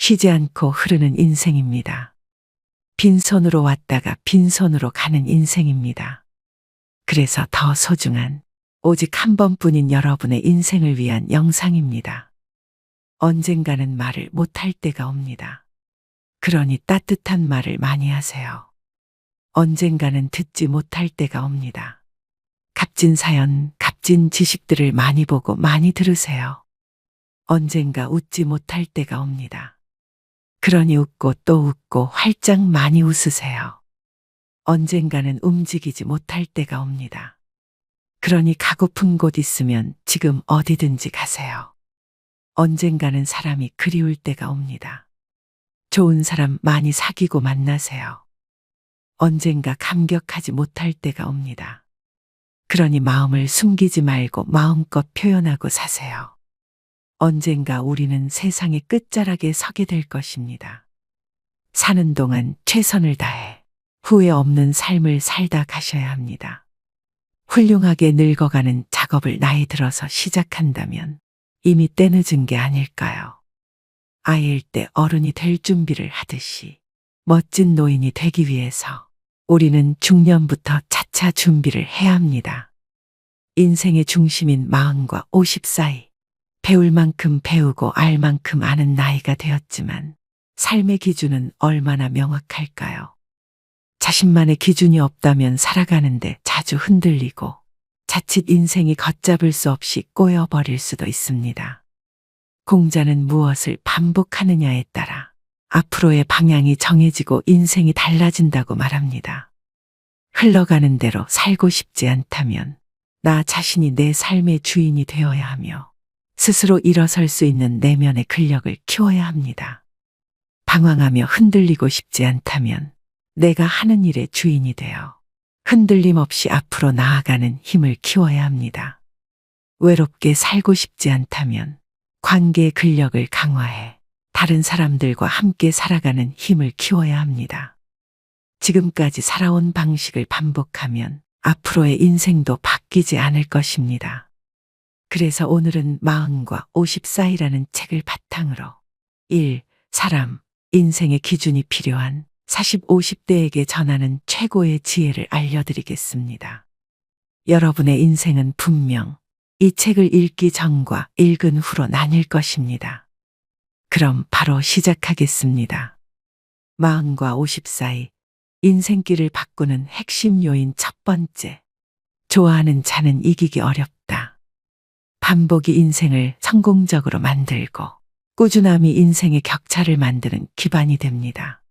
쉬지 않고 흐르는 인생입니다. 빈손으로 왔다가 빈손으로 가는 인생입니다. 그래서 더 소중한 오직 한 번뿐인 여러분의 인생을 위한 영상입니다. 언젠가는 말을 못할 때가 옵니다. 그러니 따뜻한 말을 많이 하세요. 언젠가는 듣지 못할 때가 옵니다. 값진 사연, 값진 지식들을 많이 보고 많이 들으세요. 언젠가 웃지 못할 때가 옵니다. 그러니 웃고 또 웃고 활짝 많이 웃으세요. 언젠가는 움직이지 못할 때가 옵니다. 그러니 가고픈 곳 있으면 지금 어디든지 가세요. 언젠가는 사람이 그리울 때가 옵니다. 좋은 사람 많이 사귀고 만나세요. 언젠가 감격하지 못할 때가 옵니다. 그러니 마음을 숨기지 말고 마음껏 표현하고 사세요. 언젠가 우리는 세상의 끝자락에 서게 될 것입니다. 사는 동안 최선을 다해 후회 없는 삶을 살다 가셔야 합니다. 훌륭하게 늙어가는 작업을 나이 들어서 시작한다면 이미 때늦은 게 아닐까요? 아이일 때 어른이 될 준비를 하듯이 멋진 노인이 되기 위해서 우리는 중년부터 차차 준비를 해야 합니다. 인생의 중심인 40과 50 사이, 배울 만큼 배우고 알 만큼 아는 나이가 되었지만 삶의 기준은 얼마나 명확할까요? 자신만의 기준이 없다면 살아가는데 자주 흔들리고 자칫 인생이 걷잡을 수 없이 꼬여버릴 수도 있습니다. 공자는 무엇을 반복하느냐에 따라 앞으로의 방향이 정해지고 인생이 달라진다고 말합니다. 흘러가는 대로 살고 싶지 않다면 나 자신이 내 삶의 주인이 되어야 하며 스스로 일어설 수 있는 내면의 근력을 키워야 합니다. 방황하며 흔들리고 싶지 않다면 내가 하는 일의 주인이 되어 흔들림 없이 앞으로 나아가는 힘을 키워야 합니다. 외롭게 살고 싶지 않다면 관계의 근력을 강화해 다른 사람들과 함께 살아가는 힘을 키워야 합니다. 지금까지 살아온 방식을 반복하면 앞으로의 인생도 바뀌지 않을 것입니다. 그래서 오늘은 40과 50 사이라는 책을 바탕으로 1. 사람, 인생의 기준이 필요한 40, 50대에게 전하는 최고의 지혜를 알려드리겠습니다. 여러분의 인생은 분명 이 책을 읽기 전과 읽은 후로 나뉠 것입니다. 그럼 바로 시작하겠습니다. 40과 50 사이, 인생길을 바꾸는 핵심 요인 첫 번째. 좋아하는 자는 이기기 어렵다. 반복이 인생을 성공적으로 만들고 꾸준함이 인생의 격차를 만드는 기반이 됩니다.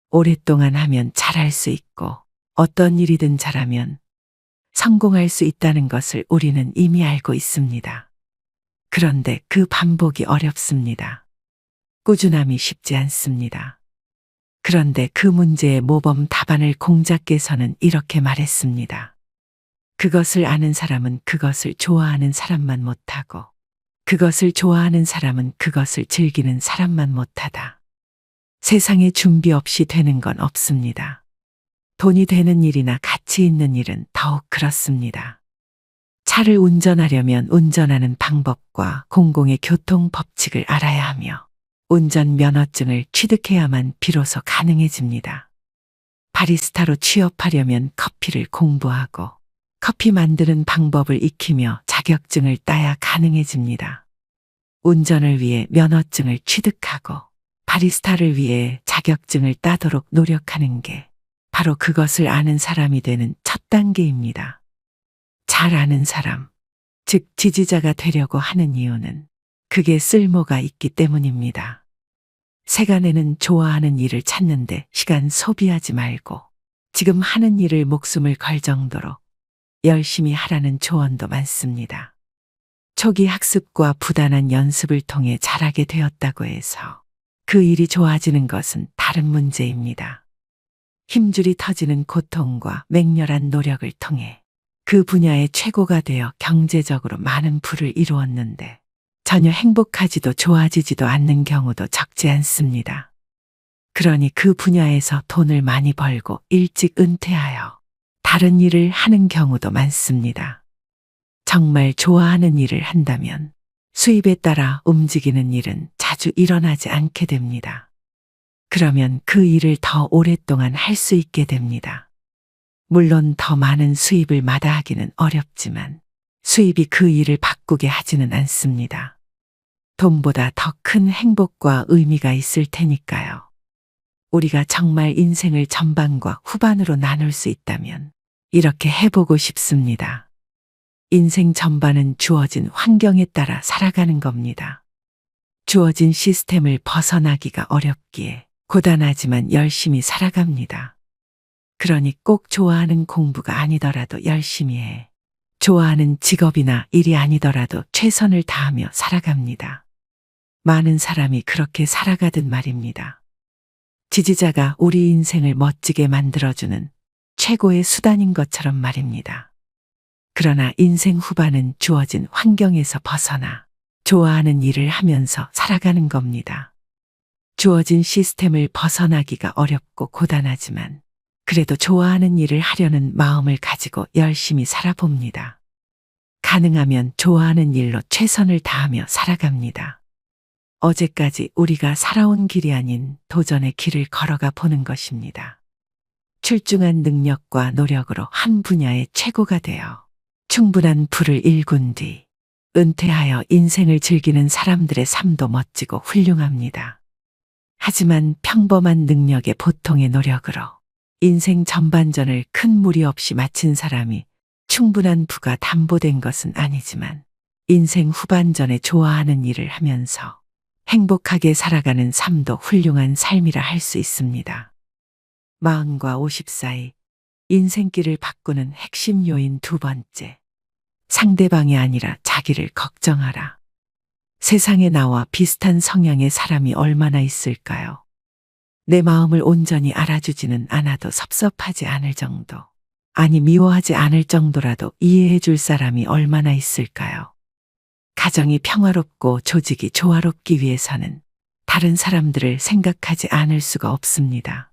오랫동안 하면 잘할 수 있고 어떤 일이든 잘하면 성공할 수 있다는 것을 우리는 이미 알고 있습니다. 그런데 그 반복이 어렵습니다. 꾸준함이 쉽지 않습니다. 그런데 그 문제의 모범 답안을 공자께서는 이렇게 말했습니다. 그것을 아는 사람은 그것을 좋아하는 사람만 못하고 그것을 좋아하는 사람은 그것을 즐기는 사람만 못하다. 세상에 준비 없이 되는 건 없습니다. 돈이 되는 일이나 가치 있는 일은 더욱 그렇습니다. 차를 운전하려면 운전하는 방법과 공공의 교통 법칙을 알아야 하며 운전 면허증을 취득해야만 비로소 가능해집니다. 바리스타로 취업하려면 커피를 공부하고 커피 만드는 방법을 익히며 자격증을 따야 가능해집니다. 운전을 위해 면허증을 취득하고 바리스타를 위해 자격증을 따도록 노력하는 게 바로 그것을 아는 사람이 되는 첫 단계입니다. 잘 아는 사람, 즉 지지자가 되려고 하는 이유는 그게 쓸모가 있기 때문입니다. 세간에는 좋아하는 일을 찾는데 시간 소비하지 말고 지금 하는 일을 목숨을 걸 정도로 열심히 하라는 조언도 많습니다. 초기 학습과 부단한 연습을 통해 잘하게 되었다고 해서 그 일이 좋아지는 것은 다른 문제입니다. 힘줄이 터지는 고통과 맹렬한 노력을 통해 그 분야의 최고가 되어 경제적으로 많은 부를 이루었는데 전혀 행복하지도 좋아지지도 않는 경우도 적지 않습니다. 그러니 그 분야에서 돈을 많이 벌고 일찍 은퇴하여 다른 일을 하는 경우도 많습니다. 정말 좋아하는 일을 한다면 수입에 따라 움직이는 일은 자주 일어나지 않게 됩니다. 그러면 그 일을 더 오랫동안 할 수 있게 됩니다. 물론 더 많은 수입을 마다하기는 어렵지만 수입이 그 일을 바꾸게 하지는 않습니다. 돈보다 더 큰 행복과 의미가 있을 테니까요. 우리가 정말 인생을 전반과 후반으로 나눌 수 있다면 이렇게 해보고 싶습니다. 인생 전반은 주어진 환경에 따라 살아가는 겁니다. 주어진 시스템을 벗어나기가 어렵기에 고단하지만 열심히 살아갑니다. 그러니 꼭 좋아하는 공부가 아니더라도 열심히 해. 좋아하는 직업이나 일이 아니더라도 최선을 다하며 살아갑니다. 많은 사람이 그렇게 살아가듯 말입니다. 지지자가 우리 인생을 멋지게 만들어주는 최고의 수단인 것처럼 말입니다. 그러나 인생 후반은 주어진 환경에서 벗어나 좋아하는 일을 하면서 살아가는 겁니다. 주어진 시스템을 벗어나기가 어렵고 고단하지만 그래도 좋아하는 일을 하려는 마음을 가지고 열심히 살아봅니다. 가능하면 좋아하는 일로 최선을 다하며 살아갑니다. 어제까지 우리가 살아온 길이 아닌 도전의 길을 걸어가 보는 것입니다. 출중한 능력과 노력으로 한 분야의 최고가 되어 충분한 부를 일군 뒤 은퇴하여 인생을 즐기는 사람들의 삶도 멋지고 훌륭합니다. 하지만 평범한 능력의 보통의 노력으로 인생 전반전을 큰 무리 없이 마친 사람이 충분한 부가 담보된 것은 아니지만 인생 후반전에 좋아하는 일을 하면서 행복하게 살아가는 삶도 훌륭한 삶이라 할 수 있습니다. 40과 50 사이 인생길을 바꾸는 핵심 요인 두 번째. 상대방이 아니라 자기를 걱정하라. 세상에 나와 비슷한 성향의 사람이 얼마나 있을까요? 내 마음을 온전히 알아주지는 않아도 섭섭하지 않을 정도, 아니 미워하지 않을 정도라도 이해해 줄 사람이 얼마나 있을까요? 가정이 평화롭고 조직이 조화롭기 위해서는 다른 사람들을 생각하지 않을 수가 없습니다.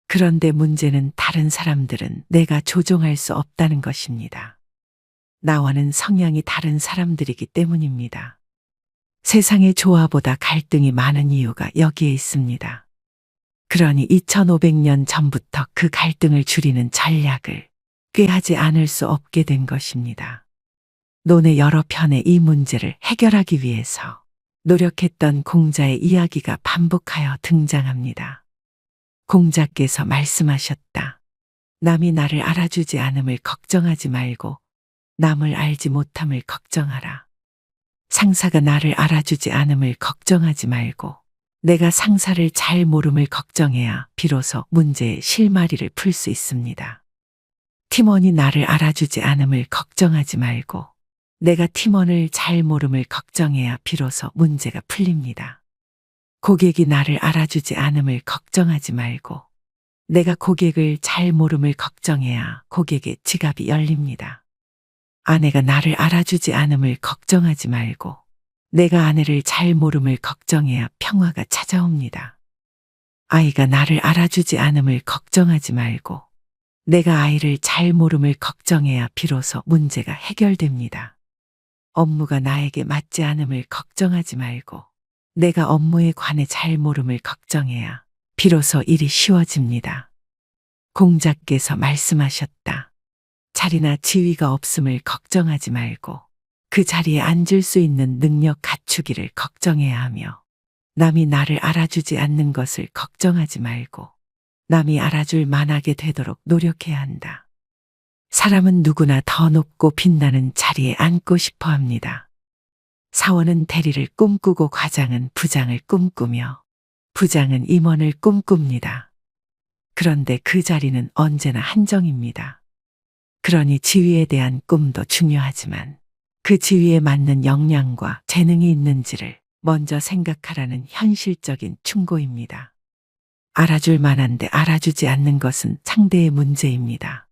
그런데 문제는 다른 사람들은 내가 조종할 수 없다는 것입니다. 나와는 성향이 다른 사람들이기 때문입니다. 세상의 조화보다 갈등이 많은 이유가 여기에 있습니다. 그러니 2500년 전부터 그 갈등을 줄이는 전략을 꾀하지 않을 수 없게 된 것입니다. 논의 여러 편의 이 문제를 해결하기 위해서 노력했던 공자의 이야기가 반복하여 등장합니다. 공자께서 말씀하셨다. 남이 나를 알아주지 않음을 걱정하지 말고 남을 알지 못함을 걱정하라. 상사가 나를 알아주지 않음을 걱정하지 말고 내가 상사를 잘 모름을 걱정해야 비로소 문제의 실마리를 풀 수 있습니다. 팀원이 나를 알아주지 않음을 걱정하지 말고 내가 팀원을 잘 모름을 걱정해야 비로소 문제가 풀립니다. 고객이 나를 알아주지 않음을 걱정하지 말고 내가 고객을 잘 모름을 걱정해야 고객의 지갑이 열립니다. 아내가 나를 알아주지 않음을 걱정하지 말고 내가 아내를 잘 모름을 걱정해야 평화가 찾아옵니다. 아이가 나를 알아주지 않음을 걱정하지 말고 내가 아이를 잘 모름을 걱정해야 비로소 문제가 해결됩니다. 업무가 나에게 맞지 않음을 걱정하지 말고 내가 업무에 관해 잘 모름을 걱정해야 비로소 일이 쉬워집니다. 공자께서 말씀하셨다. 자리나 지위가 없음을 걱정하지 말고 그 자리에 앉을 수 있는 능력 갖추기를 걱정해야 하며 남이 나를 알아주지 않는 것을 걱정하지 말고 남이 알아줄 만하게 되도록 노력해야 한다. 사람은 누구나 더 높고 빛나는 자리에 앉고 싶어 합니다. 사원은 대리를 꿈꾸고 과장은 부장을 꿈꾸며 부장은 임원을 꿈꿉니다. 그런데 그 자리는 언제나 한정입니다. 그러니 지위에 대한 꿈도 중요하지만 그 지위에 맞는 역량과 재능이 있는지를 먼저 생각하라는 현실적인 충고입니다. 알아줄 만한데 알아주지 않는 것은 상대의 문제입니다.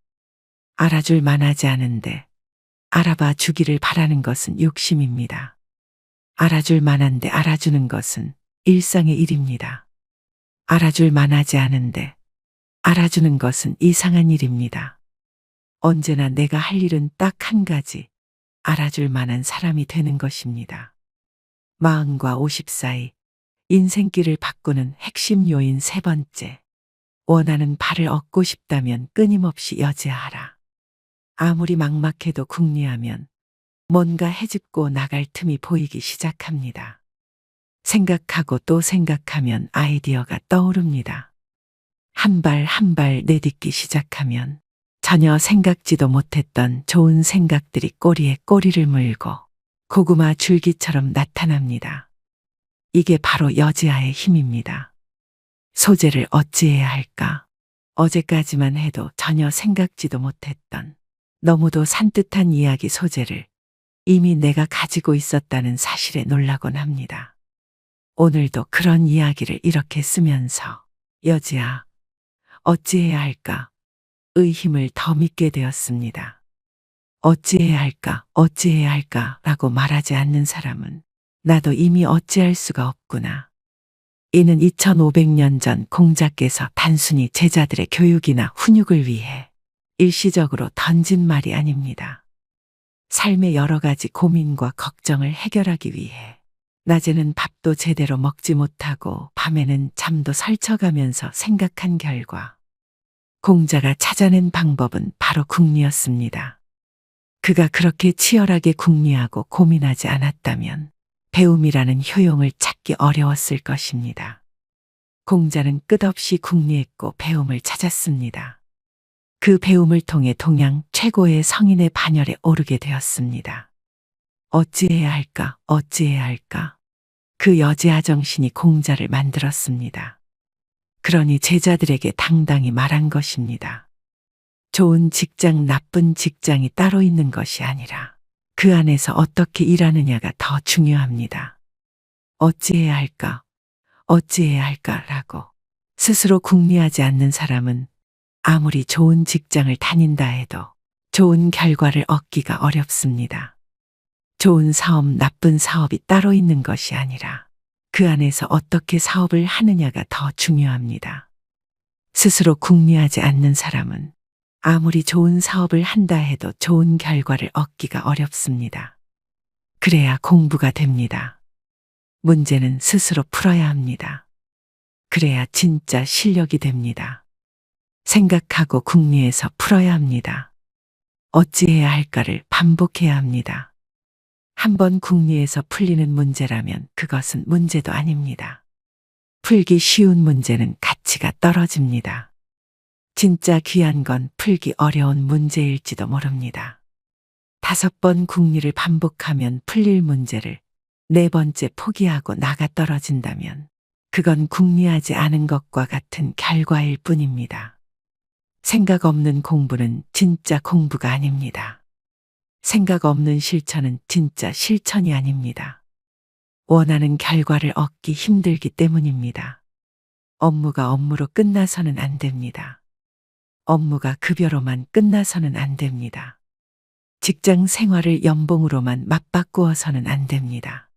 알아줄 만하지 않은데 알아봐 주기를 바라는 것은 욕심입니다. 알아줄 만한데 알아주는 것은 일상의 일입니다. 알아줄 만하지 않은데 알아주는 것은 이상한 일입니다. 언제나 내가 할 일은 딱 한 가지, 알아줄 만한 사람이 되는 것입니다. 40과 50 사이 인생길을 바꾸는 핵심 요인 세 번째. 원하는 바를 얻고 싶다면 끊임없이 여지하라. 아무리 막막해도 궁리하면 뭔가 헤집고 나갈 틈이 보이기 시작합니다. 생각하고 또 생각하면 아이디어가 떠오릅니다. 한 발 한 발 내딛기 시작하면 전혀 생각지도 못했던 좋은 생각들이 꼬리에 꼬리를 물고 고구마 줄기처럼 나타납니다. 이게 바로 여지아의 힘입니다. 소재를 어찌해야 할까? 어제까지만 해도 전혀 생각지도 못했던 너무도 산뜻한 이야기 소재를 이미 내가 가지고 있었다는 사실에 놀라곤 합니다. 오늘도 그런 이야기를 이렇게 쓰면서 여지아, 어찌해야 할까? 의 힘을 더 믿게 되었습니다. 어찌해야 할까? 어찌해야 할까? 라고 말하지 않는 사람은 나도 이미 어찌할 수가 없구나. 이는 2500년 전 공자께서 단순히 제자들의 교육이나 훈육을 위해 일시적으로 던진 말이 아닙니다. 삶의 여러 가지 고민과 걱정을 해결하기 위해 낮에는 밥도 제대로 먹지 못하고 밤에는 잠도 설쳐가면서 생각한 결과 공자가 찾아낸 방법은 바로 궁리였습니다. 그가 그렇게 치열하게 궁리하고 고민하지 않았다면 배움이라는 효용을 찾기 어려웠을 것입니다. 공자는 끝없이 궁리했고 배움을 찾았습니다. 그 배움을 통해 동양 최고의 성인의 반열에 오르게 되었습니다. 어찌해야 할까? 어찌해야 할까? 그 여지아 정신이 공자를 만들었습니다. 그러니 제자들에게 당당히 말한 것입니다. 좋은 직장, 나쁜 직장이 따로 있는 것이 아니라 그 안에서 어떻게 일하느냐가 더 중요합니다. 어찌해야 할까? 어찌해야 할까라고 스스로 궁리하지 않는 사람은 아무리 좋은 직장을 다닌다 해도 좋은 결과를 얻기가 어렵습니다. 좋은 사업, 나쁜 사업이 따로 있는 것이 아니라 그 안에서 어떻게 사업을 하느냐가 더 중요합니다. 스스로 궁리하지 않는 사람은 아무리 좋은 사업을 한다 해도 좋은 결과를 얻기가 어렵습니다. 그래야 공부가 됩니다. 문제는 스스로 풀어야 합니다. 그래야 진짜 실력이 됩니다. 생각하고 궁리해서 풀어야 합니다. 어찌해야 할까를 반복해야 합니다. 한번 궁리해서 풀리는 문제라면 그것은 문제도 아닙니다. 풀기 쉬운 문제는 가치가 떨어집니다. 진짜 귀한 건 풀기 어려운 문제일지도 모릅니다. 5번 궁리를 반복하면 풀릴 문제를 4번째 포기하고 나가 떨어진다면 그건 궁리하지 않은 것과 같은 결과일 뿐입니다. 생각 없는 공부는 진짜 공부가 아닙니다. 생각 없는 실천은 진짜 실천이 아닙니다. 원하는 결과를 얻기 힘들기 때문입니다. 업무가 업무로 끝나서는 안 됩니다. 업무가 급여로만 끝나서는 안 됩니다. 직장 생활을 연봉으로만 맞바꾸어서는 안 됩니다.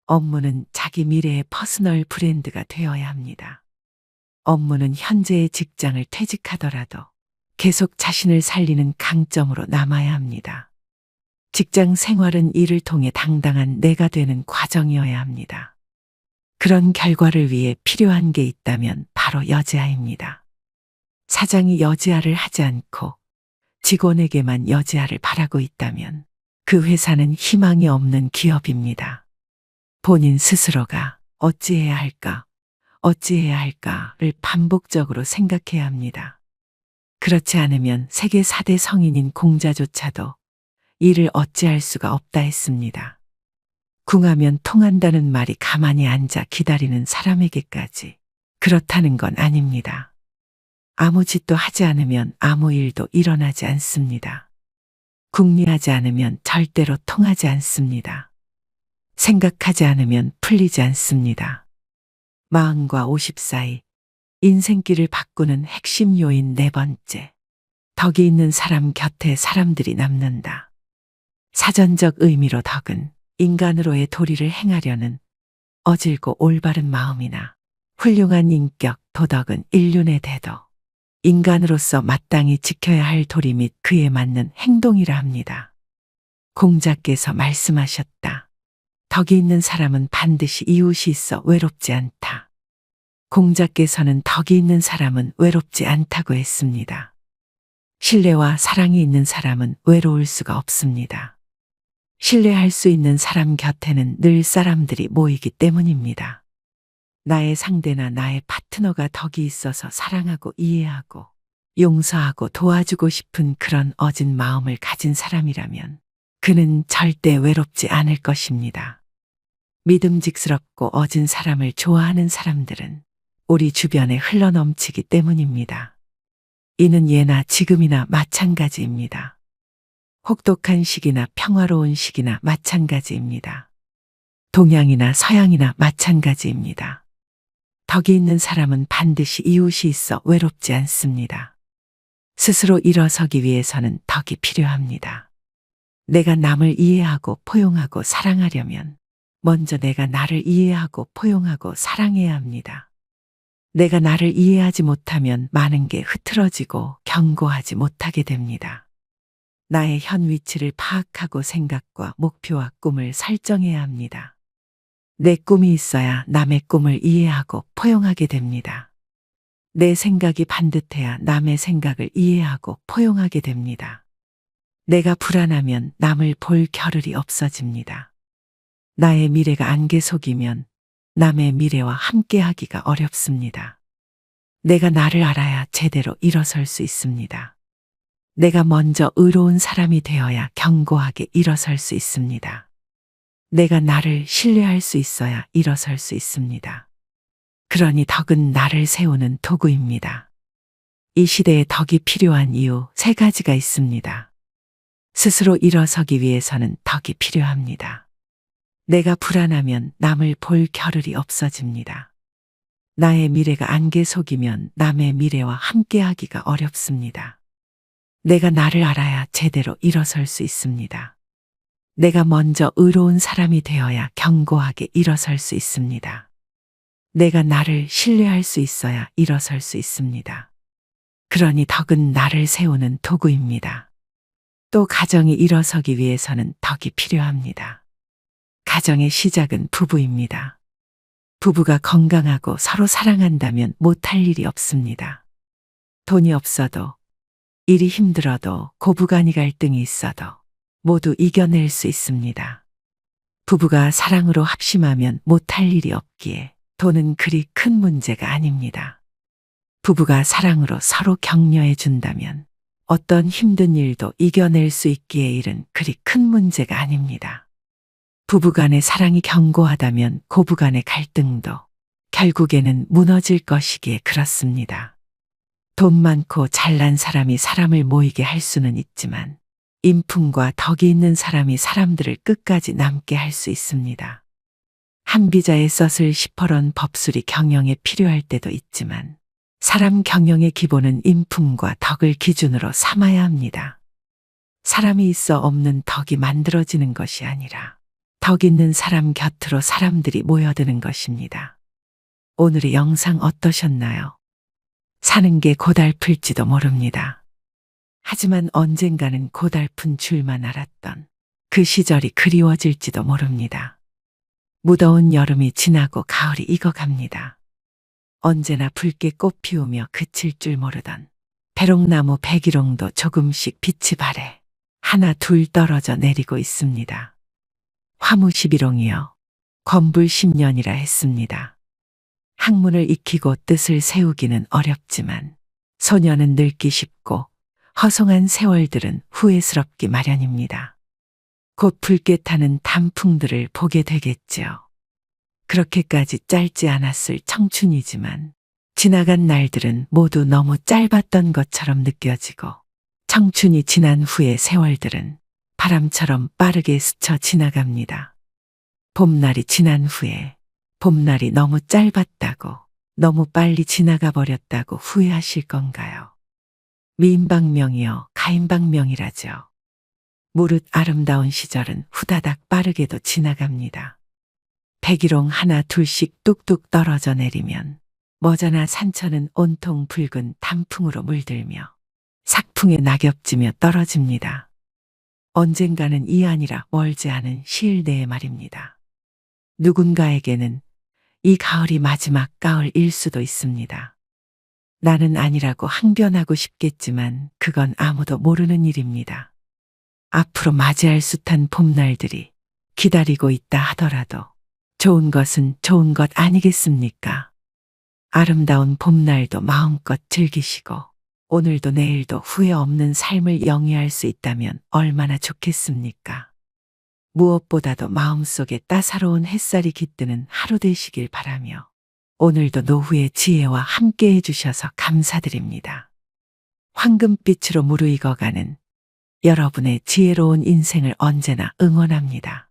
업무는 자기 미래의 퍼스널 브랜드가 되어야 합니다. 업무는 현재의 직장을 퇴직하더라도 계속 자신을 살리는 강점으로 남아야 합니다. 직장 생활은 일을 통해 당당한 내가 되는 과정이어야 합니다. 그런 결과를 위해 필요한 게 있다면 바로 여지아입니다. 사장이 여지아를 하지 않고 직원에게만 여지아를 바라고 있다면 그 회사는 희망이 없는 기업입니다. 본인 스스로가 어찌해야 할까, 어찌해야 할까를 반복적으로 생각해야 합니다. 그렇지 않으면 세계 4대 성인인 공자조차도 일을 어찌할 수가 없다 했습니다. 궁하면 통한다는 말이 가만히 앉아 기다리는 사람에게까지 그렇다는 건 아닙니다. 아무 짓도 하지 않으면 아무 일도 일어나지 않습니다. 궁리하지 않으면 절대로 통하지 않습니다. 생각하지 않으면 풀리지 않습니다. 40과 50 사이 인생길을 바꾸는 핵심 요인 4번째. 덕이 있는 사람 곁에 사람들이 남는다. 사전적 의미로 덕은 인간으로의 도리를 행하려는 어질고 올바른 마음이나 훌륭한 인격, 도덕은 인륜의 대도, 인간으로서 마땅히 지켜야 할 도리 및 그에 맞는 행동이라 합니다. 공자께서 말씀하셨다. 덕이 있는 사람은 반드시 이웃이 있어 외롭지 않다. 공자께서는 덕이 있는 사람은 외롭지 않다고 했습니다. 신뢰와 사랑이 있는 사람은 외로울 수가 없습니다. 신뢰할 수 있는 사람 곁에는 늘 사람들이 모이기 때문입니다. 나의 상대나 나의 파트너가 덕이 있어서 사랑하고 이해하고 용서하고 도와주고 싶은 그런 어진 마음을 가진 사람이라면 그는 절대 외롭지 않을 것입니다. 믿음직스럽고 어진 사람을 좋아하는 사람들은 우리 주변에 흘러넘치기 때문입니다. 이는 예나 지금이나 마찬가지입니다. 혹독한 시기나 평화로운 시기나 마찬가지입니다. 동양이나 서양이나 마찬가지입니다. 덕이 있는 사람은 반드시 이웃이 있어 외롭지 않습니다. 스스로 일어서기 위해서는 덕이 필요합니다. 내가 남을 이해하고 포용하고 사랑하려면 먼저 내가 나를 이해하고 포용하고 사랑해야 합니다. 내가 나를 이해하지 못하면 많은 게 흐트러지고 견고하지 못하게 됩니다. 나의 현 위치를 파악하고 생각과 목표와 꿈을 설정해야 합니다. 내 꿈이 있어야 남의 꿈을 이해하고 포용하게 됩니다. 내 생각이 반듯해야 남의 생각을 이해하고 포용하게 됩니다. 내가 불안하면 남을 볼 겨를이 없어집니다. 나의 미래가 안개 속이면 남의 미래와 함께하기가 어렵습니다. 내가 나를 알아야 제대로 일어설 수 있습니다. 내가 먼저 의로운 사람이 되어야 견고하게 일어설 수 있습니다. 내가 나를 신뢰할 수 있어야 일어설 수 있습니다. 그러니 덕은 나를 세우는 도구입니다. 이 시대에 덕이 필요한 이유 3가지가 있습니다. 스스로 일어서기 위해서는 덕이 필요합니다. 내가 불안하면 남을 볼 겨를이 없어집니다. 나의 미래가 안개 속이면 남의 미래와 함께하기가 어렵습니다. 내가 나를 알아야 제대로 일어설 수 있습니다. 내가 먼저 의로운 사람이 되어야 견고하게 일어설 수 있습니다. 내가 나를 신뢰할 수 있어야 일어설 수 있습니다. 그러니 덕은 나를 세우는 도구입니다. 또 가정이 일어서기 위해서는 덕이 필요합니다. 가정의 시작은 부부입니다. 부부가 건강하고 서로 사랑한다면 못할 일이 없습니다. 돈이 없어도, 일이 힘들어도, 고부간이 갈등이 있어도 모두 이겨낼 수 있습니다. 부부가 사랑으로 합심하면 못할 일이 없기에 돈은 그리 큰 문제가 아닙니다. 부부가 사랑으로 서로 격려해 준다면 어떤 힘든 일도 이겨낼 수 있기에 일은 그리 큰 문제가 아닙니다. 부부간의 사랑이 견고하다면 고부간의 갈등도 결국에는 무너질 것이기에 그렇습니다. 돈 많고 잘난 사람이 사람을 모이게 할 수는 있지만 인품과 덕이 있는 사람이 사람들을 끝까지 남게 할 수 있습니다. 한 비자에 썼을 10%런 법술이 경영에 필요할 때도 있지만 사람 경영의 기본은 인품과 덕을 기준으로 삼아야 합니다. 사람이 있어 없는 덕이 만들어지는 것이 아니라 덕 있는 사람 곁으로 사람들이 모여드는 것입니다. 오늘의 영상 어떠셨나요? 사는 게 고달플지도 모릅니다. 하지만 언젠가는 고달픈 줄만 알았던 그 시절이 그리워질지도 모릅니다. 무더운 여름이 지나고 가을이 익어갑니다. 언제나 붉게 꽃 피우며 그칠 줄 모르던 배롱나무 백일홍도 조금씩 빛이 바래 하나 둘 떨어져 내리고 있습니다. 화무십일홍이여 건불 10년이라 했습니다. 학문을 익히고 뜻을 세우기는 어렵지만 소년은 늙기 쉽고 허송한 세월들은 후회스럽기 마련입니다. 곧 붉게 타는 단풍들을 보게 되겠지요. 그렇게까지 짧지 않았을 청춘이지만 지나간 날들은 모두 너무 짧았던 것처럼 느껴지고 청춘이 지난 후의 세월들은 바람처럼 빠르게 스쳐 지나갑니다. 봄날이 지난 후에 봄날이 너무 짧았다고 너무 빨리 지나가 버렸다고 후회하실 건가요? 미인방명이여 가인방명이라죠. 무릇 아름다운 시절은 후다닥 빠르게도 지나갑니다. 백일홍 하나 둘씩 뚝뚝 떨어져 내리면 머자나 산천은 온통 붉은 단풍으로 물들며 삭풍에 낙엽지며 떨어집니다. 언젠가는 이 아니라 멀지 않은 시일 내의 말입니다. 누군가에게는 이 가을이 마지막 가을일 수도 있습니다. 나는 아니라고 항변하고 싶겠지만 그건 아무도 모르는 일입니다. 앞으로 맞이할 숱한 봄날들이 기다리고 있다 하더라도 좋은 것은 좋은 것 아니겠습니까? 아름다운 봄날도 마음껏 즐기시고 오늘도 내일도 후회 없는 삶을 영위할 수 있다면 얼마나 좋겠습니까? 무엇보다도 마음속에 따사로운 햇살이 깃드는 하루 되시길 바라며 오늘도 노후의 지혜와 함께 해주셔서 감사드립니다. 황금빛으로 무르익어가는 여러분의 지혜로운 인생을 언제나 응원합니다.